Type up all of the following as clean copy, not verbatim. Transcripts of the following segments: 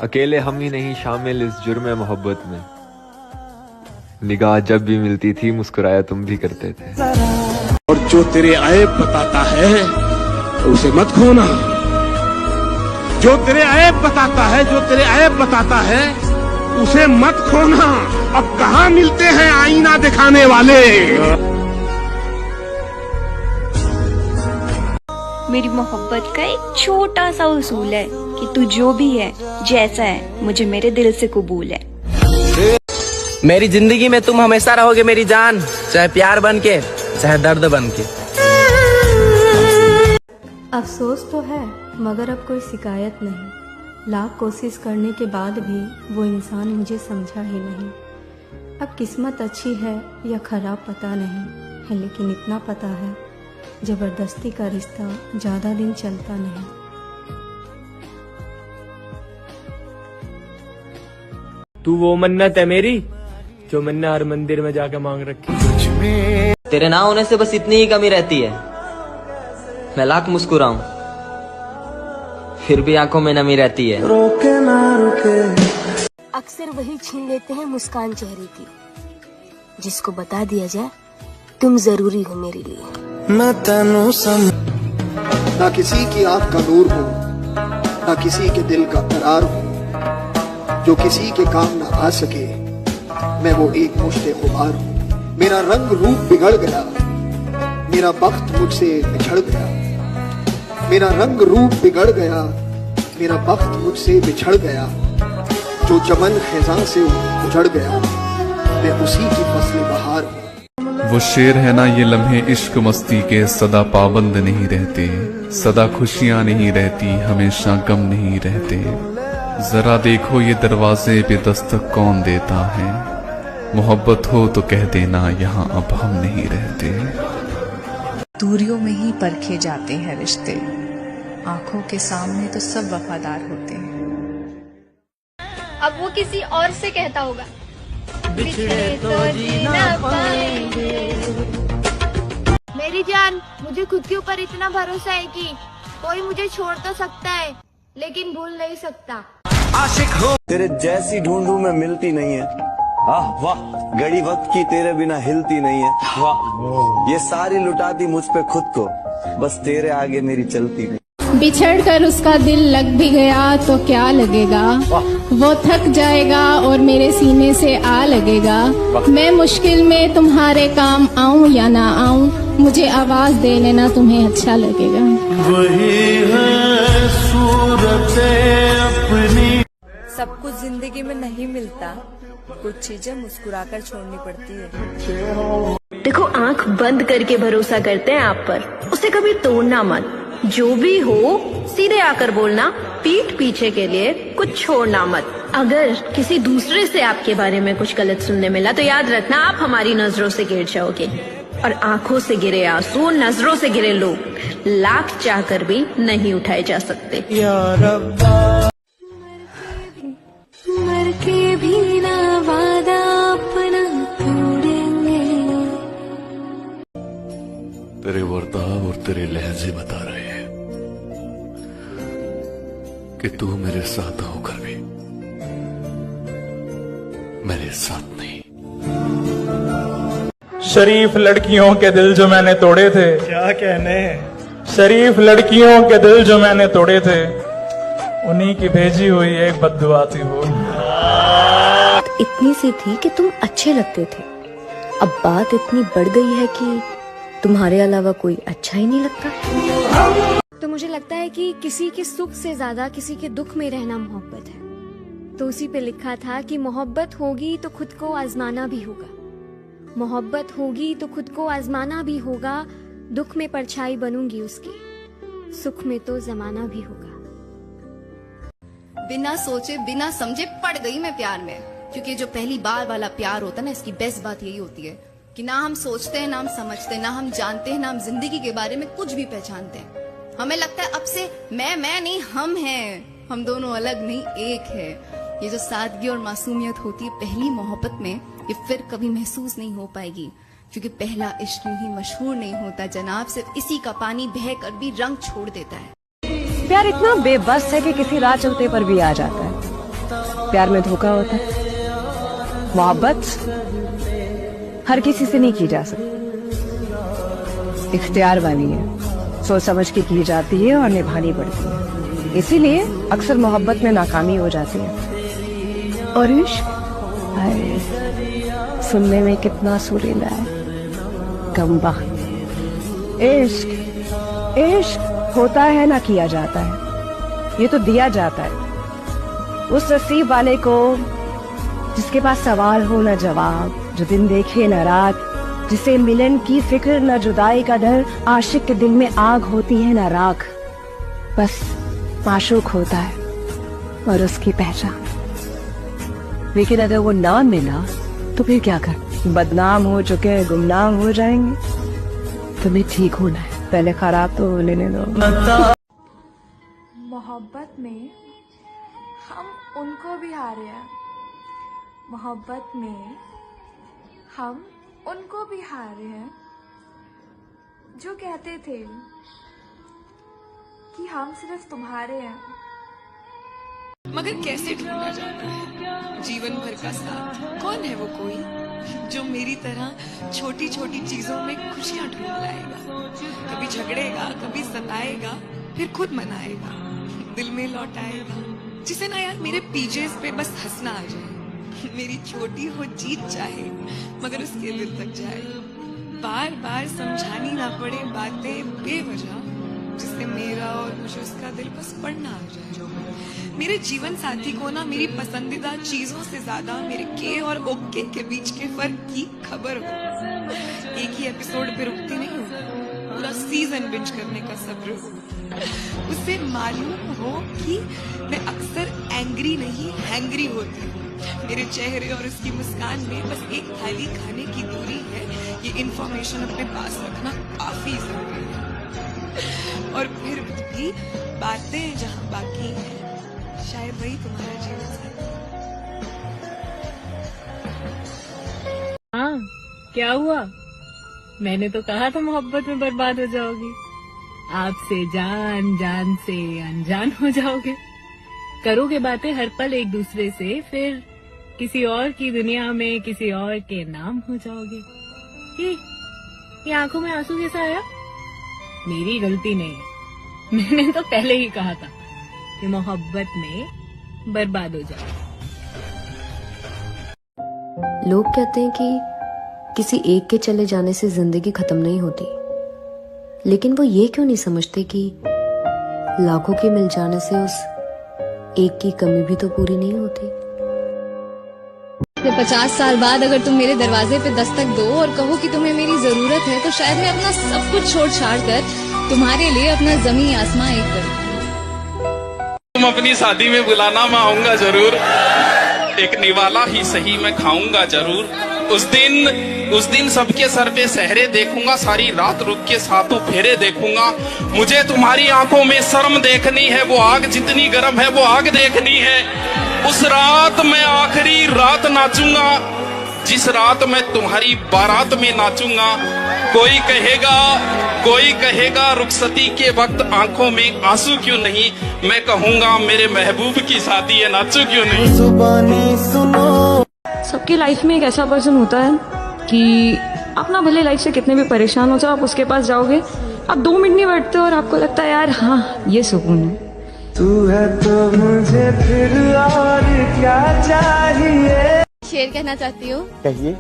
अकेले हम ही नहीं शामिल इस जुर्म मोहब्बत में। निगाह जब भी मिलती थी मुस्कुराया तुम भी करते थे। और जो तेरे ऐब बताता है उसे मत खोना। जो तेरे ऐब बताता है, जो तेरे ऐब बताता है उसे मत खोना। अब कहाँ मिलते हैं आईना दिखाने वाले। मेरी मोहब्बत का एक छोटा सा उसूल है कि तू जो भी है, जैसा है, मुझे मेरे दिल से कबूल है। मेरी जिंदगी में तुम हमेशा रहोगे मेरी जान, चाहे प्यार बन के चाहे दर्द बन के। अफसोस तो है मगर अब कोई शिकायत नहीं। लाख कोशिश करने के बाद भी वो इंसान मुझे समझा ही नहीं। अब किस्मत अच्छी है या खराब पता नहीं है, लेकिन इतना पता है जबरदस्ती का रिश्ता ज्यादा दिन चलता नहीं। तू वो मन्नत है मेरी जो मैंने हर मंदिर में जाके मांग रखी। तेरे ना होने से बस इतनी ही कमी रहती है। मैं लाख मुस्कुराऊं फिर भी आंखों में नमी रहती है। रोके ना रुके। अक्सर वही छीन लेते हैं मुस्कान चेहरे की, जिसको बता दिया जाए तुम जरूरी हो मेरे लिए। मैं तेनू ना किसी की आंख का नूर हो, ना किसी के दिल का करार हो। जो किसी के काम ना आ सके मैं वो एक मुश्ते खुमार हूँ। मेरा रंग रूप बिगड़ गया, मेरा वक्त मुझसे बिछड़ गया। मेरा रंग रूप बिगड़ गया, मेरा वक्त मुझसे बिछड़ गया। जो चमन खिज़ां से उजड़ गया मैं उसी की फसल बहार हूँ। वो शेर है ना ये लम्हे इश्क मस्ती के, सदा पाबंद नहीं रहते, सदा खुशियां नहीं रहती, हमेशा गम नहीं रहते। जरा देखो ये दरवाजे पे दस्तक कौन देता है, मोहब्बत हो तो कह देना यहाँ अब हम नहीं रहते। दूरियों में ही परखे जाते हैं रिश्ते, आंखों के सामने तो सब वफादार होते हैं। अब वो किसी और से कहता होगा बिछड़े तो जी ना पाएंगे। मेरी जान, मुझे खुद के ऊपर इतना भरोसा है कि कोई मुझे छोड़ तो सकता है लेकिन भूल नहीं सकता। आशिक हो तेरे जैसी ढूंढूं मैं मिलती नहीं है। वाह घड़ी वक्त की तेरे बिना हिलती नहीं है। वाह ये सारी लुटाती मुझ पे खुद को, बस तेरे आगे मेरी चलती नहीं। बिछड़ कर उसका दिल लग भी गया तो क्या लगेगा, वो थक जाएगा और मेरे सीने से आ लगेगा। मैं मुश्किल में तुम्हारे काम आऊं या ना आऊं, मुझे आवाज दे लेना तुम्हें अच्छा लगेगा। वही है सूरत अपनी। सब कुछ जिंदगी में नहीं मिलता, कुछ चीजें मुस्कुराकर छोड़नी पड़ती है। देखो, आंख बंद करके भरोसा करते हैं आप पर, उसे कभी तोड़ना मत। जो भी हो सीधे आकर बोलना, पीठ पीछे के लिए कुछ छोड़ना मत। अगर किसी दूसरे से आपके बारे में कुछ गलत सुनने मिला तो याद रखना आप हमारी नजरों से गिर जाओगे। और आंखों से गिरे आंसू, नजरों से गिरे लोग लाख चाहकर भी नहीं उठाए जा सकते। मर के भी ना वादा अपना तोड़ेंगे। तेरे वर्ताव और तेरे लहजे बता रहे हैं कि तू मेरे साथ होकर भी मेरे साथ नहीं। शरीफ लड़कियों के दिल जो मैंने तोड़े थे, क्या कहने, शरीफ लड़कियों के दिल जो मैंने तोड़े थे, उन्हीं की भेजी हुई एक बद्दुआ थी वो। इतनी सी थी कि तुम अच्छे लगते थे, अब बात इतनी बढ़ गई है कि तुम्हारे अलावा कोई अच्छा ही नहीं लगता। तो मुझे लगता है कि किसी के सुख से ज्यादा किसी के दुख में रहना मोहब्बत है। तो उसी पे लिखा था कि मोहब्बत होगी तो खुद को आजमाना भी होगा, मोहब्बत होगी तो खुद को आजमाना भी होगा। दुख में परछाई बनूंगी उसकी, सुख में तो जमाना भी होगा। बिना सोचे बिना समझे पड़ गई मैं प्यार में, क्योंकि जो पहली बार वाला प्यार होता है ना, इसकी बेस्ट बात यही होती है कि ना हम सोचते हैं, ना हम समझते हैं, ना हम जानते हैं, ना हम जिंदगी के बारे में कुछ भी पहचानते हैं। हमें लगता है अब से मैं नहीं, हम हैं, हम दोनों अलग नहीं एक है। ये जो सादगी और मासूमियत होती है पहली मोहब्बत में, ये फिर कभी महसूस नहीं हो पाएगी, क्योंकि पहला इश्क ही मशहूर नहीं होता जनाब, सिर्फ इसी का पानी बह कर भी रंग छोड़ देता है। प्यार इतना बेबस है कि किसी राह चलते पर भी आ जाता है। प्यार में धोखा होता है। मोहब्बत हर किसी से नहीं की जा सकती, इख्तियार वाली है, सोच समझ के की जाती है और निभानी पड़ती है। इसीलिए अक्सर मोहब्बत में नाकामी हो जाती है। और इश्क, हाय, सुनने में कितना सुरीला है, कमबख्त। इश्क इश्क होता है ना किया जाता है, ये तो दिया जाता है उस नसीब वाले को जिसके पास सवाल हो न जवाब, जो दिन देखे न रात, जिसे मिलन की फिक्र न जुदाई का डर, आशिक के दिल में आग होती है न राख, बस माशूक होता है और उसकी पहचान। लेकिन अगर वो ना मिला तो फिर क्या कर, बदनाम हो चुके हैं, गुमनाम हो जाएंगे। तुम्हें ठीक होना है, पहले खराब तो लेने दो। मोहब्बत में हम उनको भी हारे हैं, मोहब्बत में हम उनको भी हारे हैं जो कहते थे कि हम सिर्फ तुम्हारे हैं। मगर कैसे ढूंढा जाता है जीवन भर का साथ? कौन है वो कोई जो मेरी तरह छोटी छोटी चीजों में खुशियां ढूंढ लाएगा? कभी झगड़ेगा, कभी सताएगा, फिर खुद मनाएगा, दिल में लौटाएगा, जिसे ना यार मेरे पीछे पे बस हंसना आ जाए, मेरी छोटी हो जीत चाहे मगर उसके दिल तक जाए, बार बार समझानी ना पड़े बातें बेवजह, जिससे मेरा और मुझे उसका दिल बस पढ़ना आ जाए। मेरे जीवन साथी को ना मेरी पसंदीदा चीजों से ज्यादा मेरे के और ओके के बीच के फर्क की खबर हो, एक ही एपिसोड पे रुकती नहीं हो, पूरा सीजन बिंज करने का सब्र हो, उसे मालूम हो कि मैं अक्सर एंग्री नहीं हैंग्री होती हूँ, मेरे चेहरे और उसकी मुस्कान में बस एक थाली खाने की दूरी है, ये इंफॉर्मेशन अपने पास रखना काफी जरूरी है। और फिर भी बातें जहाँ बाकी हैं, शायद वही तुम्हारा जीवन साथी। हाँ, क्या हुआ? मैंने तो कहा था मोहब्बत में बर्बाद हो जाओगी, आपसे जान, जान से अनजान हो जाओगे, करोगे बातें हर पल एक दूसरे से, फिर किसी और की दुनिया में किसी और के नाम हो जाओगे। ये आंखों में आंसू कैसा आया? मेरी गलती नहीं है, मैंने तो पहले ही कहा था कि मोहब्बत में बर्बाद हो जाओगे। लोग कहते हैं कि किसी एक के चले जाने से जिंदगी खत्म नहीं होती, लेकिन वो ये क्यों नहीं समझते कि लाखों के मिल जाने से उस एक की कमी भी तो पूरी नहीं होती। 50 साल बाद अगर तुम मेरे दरवाजे पे दस्तक दो और कहो कि तुम्हें मेरी जरूरत है, तो शायद मैं अपना सब कुछ छोड़ छाड़ कर तुम्हारे लिए अपना जमीन आसमां एक करूं। तुम अपनी शादी में बुलाना, मैं आऊंगा जरूर, एक निवाला ही सही मैं खाऊंगा जरूर। उस दिन सबके सर पे सहरे देखूंगा, सारी रात रुक के सातों फेरे देखूंगा। मुझे तुम्हारी आंखों में शर्म देखनी है, वो आग जितनी गर्म है वो आग देखनी है। उस रात मैं आखिरी रात नाचूंगा, जिस रात मैं तुम्हारी बारात में नाचूंगा। कोई कहेगा रुखसती के वक्त आंखों में आंसू क्यों नहीं, मैं कहूंगा मेरे महबूब की शादी है, नाचू क्यों नहीं। सबकी लाइफ में एक ऐसा पर्सन होता है कि आप ना भले लाइफ से कितने भी परेशान हो जाओ, आप उसके पास जाओगे, आप 2 मिनट नहीं बैठते और आपको लगता है यार हाँ ये सुकून है। तू है तो मुझे फिर और क्या चाहिए। शेर कहना चाहती हूँ। कहिए।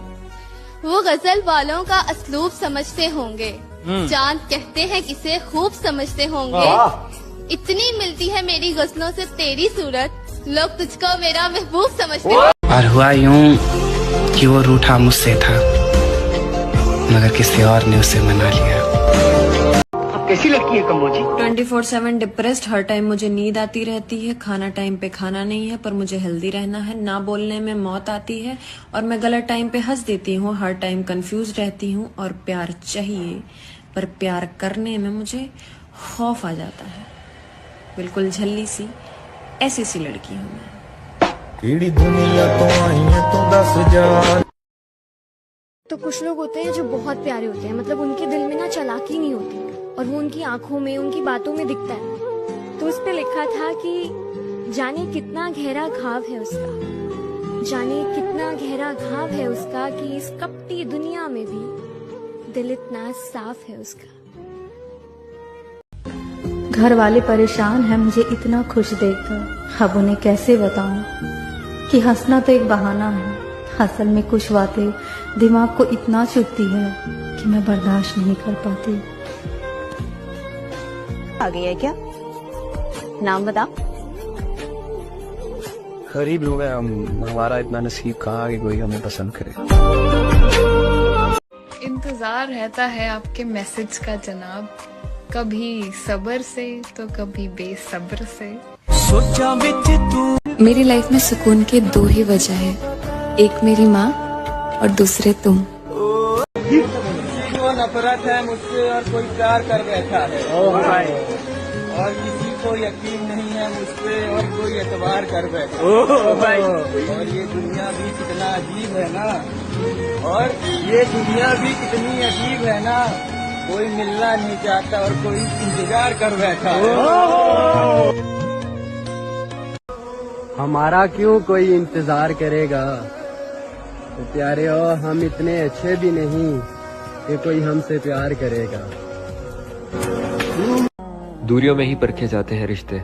वो गजल वालों का असलूब समझते होंगे, चांद कहते हैं किसे खूब समझते होंगे। इतनी मिलती है मेरी गजलों से तेरी सूरत, लोग तुझको मेरा महबूब समझते हैं। और हुआ यूं कि वो रूठा मुझसे था, मगर किसी और ने उसे मना लिया। कैसी लगती है कमोजी? 24/7 डिप्रेस्ड, हर टाइम मुझे नींद आती रहती है, खाना टाइम पे खाना नहीं है पर मुझे हेल्दी रहना है, ना बोलने में मौत आती है और मैं गलत टाइम पे हंस देती हूँ, हर टाइम कंफ्यूज रहती हूँ और प्यार चाहिए पर प्यार करने में मुझे खौफ आ जाता है। बिल्कुल झल्ली सी ऐसी सी लड़की हूँ मैं। तो कुछ लोग होते हैं जो बहुत प्यारे होते हैं, मतलब उनके दिल में ना चालाकी नहीं होती और वो उनकी आंखों में, उनकी बातों में दिखता है। तो उस पे लिखा था कि जाने कितना गहरा घाव है उसका, जाने कितना गहरा घाव है उसका कि इस कपटी दुनिया में भी दिल इतना साफ है उसका। घर वाले परेशान हैं मुझे इतना खुश देखकर, अब उन्हें कैसे बताऊं कि हंसना तो एक बहाना है, असल में कुछ बातें दिमाग को इतना चुभती है कि मैं बर्दाश्त नहीं कर पाती। आ गई है क्या? नाम बता। गरीब लोग हैं हम, हमारा इतना नसीब कहाँ कि कोई हमें पसंद करे। इंतजार रहता है आपके मैसेज का जनाब, कभी सब्र से तो कभी बेसब्र से। मेरी लाइफ में सुकून के दो ही वजह है, एक मेरी माँ और दूसरे तुम। नफरत है मुझसे और कोई प्यार कर बैठा है, और किसी को यकीन नहीं है मुझ पे और कोई एतबार कर बैठा है। और ये दुनिया भी कितना अजीब है ना, और ये दुनिया भी कितनी अजीब है ना, कोई मिलना नहीं चाहता और कोई इंतजार कर बैठा है। हमारा क्यों कोई इंतजार करेगा, तो प्यारे हो हम इतने अच्छे भी नहीं कि कोई हमसे प्यार करेगा। दूरियों में ही परखे जाते हैं रिश्ते,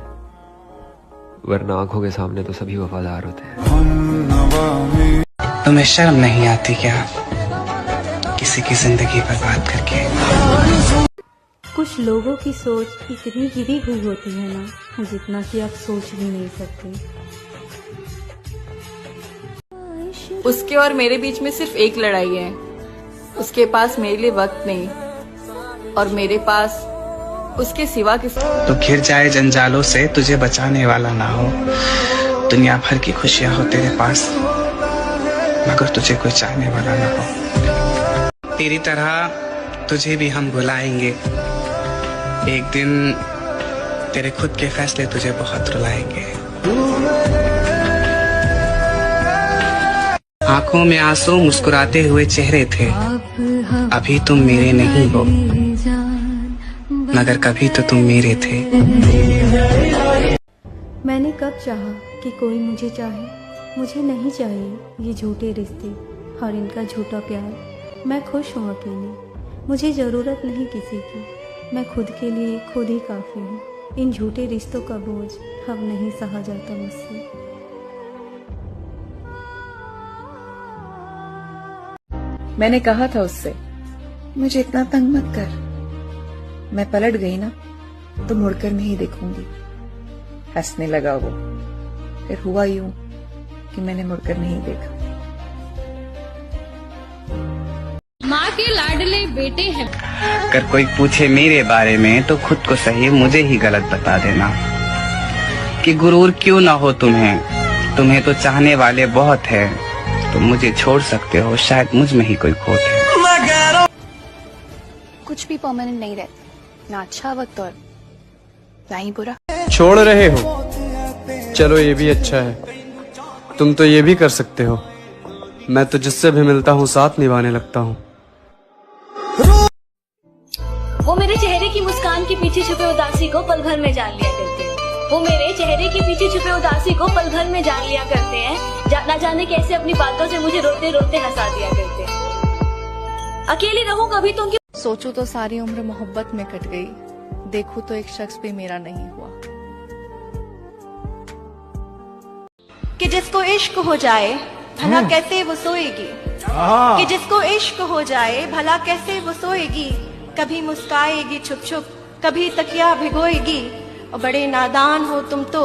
वरना आंखों के सामने तो सभी वफादार होते हैं। तुम्हें शर्म नहीं आती क्या किसी की जिंदगी बर्बाद करके? कुछ लोगों की सोच इतनी गिरी हुई होती है ना, जितना कि आप सोच भी नहीं सकते। उसके और मेरे बीच में सिर्फ एक लड़ाई है, उसके पास मेरे लिए वक्त नहीं और मेरे पास उसके सिवा किसी। तो घिर जाए जंजालों से तुझे बचाने वाला ना हो, दुनिया भर की खुशियां हो तेरे पास मगर तुझे कोई चाहने वाला ना हो। तेरी तरह तुझे भी हम भुलाएंगे, एक दिन तेरे खुद के फैसले तुझे बहुत रुलाएंगे। आंखों में आंसू मुस्कुराते हुए चेहरे थे, अभी तुम मेरे नहीं हो मगर कभी तो तुम मेरे थे। मैंने कब चाहा कि कोई मुझे चाहे, मुझे नहीं चाहिए ये झूठे रिश्ते और इनका झूठा प्यार। मैं खुश हूँ अकेले, मुझे ज़रूरत नहीं किसी की, मैं खुद के लिए खुद ही काफ़ी हूँ। इन झूठे रिश्तों का बोझ अब नहीं सहा जाता मुझसे। मैंने कहा था उससे, मुझे इतना तंग मत कर। मैं पलट गई ना तो मुड़कर नहीं देखूंगी। हंसने लगा वो, फिर हुआ यूं कि मैंने मुड़कर नहीं देखा। माँ के लाडले बेटे हैं। अगर कोई पूछे मेरे बारे में तो खुद को सही मुझे ही गलत बता देना कि गुरूर क्यों ना हो तुम्हें तो चाहने वाले बहुत है, तो मुझे छोड़ सकते हो, शायद मुझ में ही कोई खोट है। कुछ भी परमानेंट नहीं रहता, ना अच्छा वक्त और ना ही बुरा। छोड़ रहे हो, चलो ये भी अच्छा है, तुम तो ये भी कर सकते हो। मैं तो जिससे भी मिलता हूँ साथ निभाने लगता हूँ। वो मेरे चेहरे की मुस्कान के पीछे छुपे उदासी को पल भर में जान लिया करते हैं। वो मेरे चेहरे के पीछे छुपे उदासी को पल भर में जान लिया करते हैं। ना जाने कैसे अपनी बातों से मुझे रोते रोते हंसा दिया करते हैं। अकेली रहूं कभी तो उनकी सोचूं तो सारी उम्र मोहब्बत में कट गई, देखूं तो एक शख्स भी मेरा नहीं हुआ। कि जिसको इश्क हो जाए भला कैसे वो सोएगी, कि जिसको इश्क हो जाए भला कैसे वो सोएगी। कभी मुस्काएगी छुप छुप, कभी तकिया भिगोएगी। और बड़े नादान हो तुम तो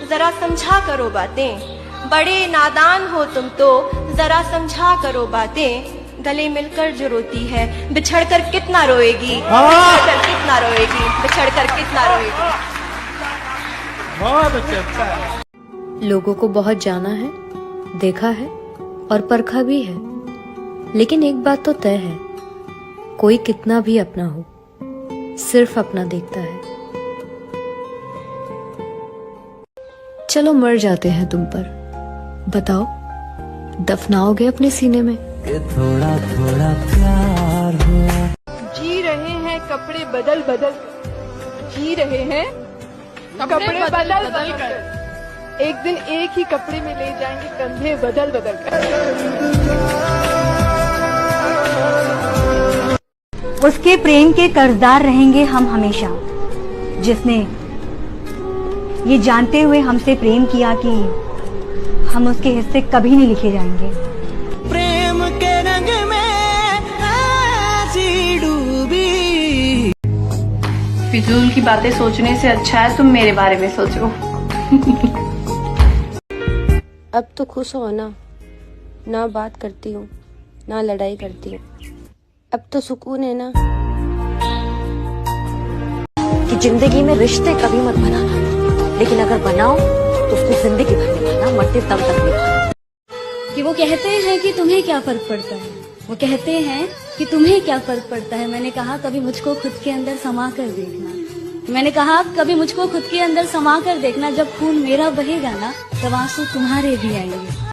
जरा समझा करो बातें, बड़े नादान हो तुम तो जरा समझा करो बातें। गले मिलकर जो रोती है बिछड़कर कितना रोएगी, बिछड़कर कितना रोएगी, बिछड़कर कितना रोएगी। बहुत अच्छा। लोगों को बहुत जाना है, देखा है और परखा भी है, लेकिन एक बात तो तय है, कोई कितना भी अपना हो सिर्फ अपना देखता है। चलो मर जाते हैं तुम पर, बताओ दफनाओगे अपने सीने में? थोड़ा थोड़ा प्यार हुआ। जी रहे हैं कपड़े बदल बदल, जी रहे हैं कपड़े बदल बदल कर। एक दिन एक ही कपड़े में ले जाएंगे कंधे बदल बदल कर। उसके प्रेम के कर्जदार रहेंगे हम हमेशा, जिसने ये जानते हुए हमसे प्रेम किया कि हम उसके हिस्से कभी नहीं लिखे जाएंगे। प्रेम के रंग में ऐसी डूबी। फिजूल की बातें सोचने से अच्छा है तुम मेरे बारे में सोचो। अब तो खुश हो ना बात करती हूँ ना लड़ाई करती हूँ, अब तो सुकून है ना। कि जिंदगी में रिश्ते कभी मत बनाना, लेकिन अगर बनाओ तो उसको जिंदगी भर निभाना, मरते दम तक निभाना। कि वो कहते हैं कि तुम्हें क्या फर्क पड़ता है, वो कहते हैं कि तुम्हें क्या फर्क पड़ता है। मैंने कहा कभी मुझको खुद के अंदर समा कर देखना, मैंने कहा कभी मुझको खुद के अंदर समा कर देखना। जब खून मेरा बहेगा ना, तब आंसू तुम्हारे भी आएंगे।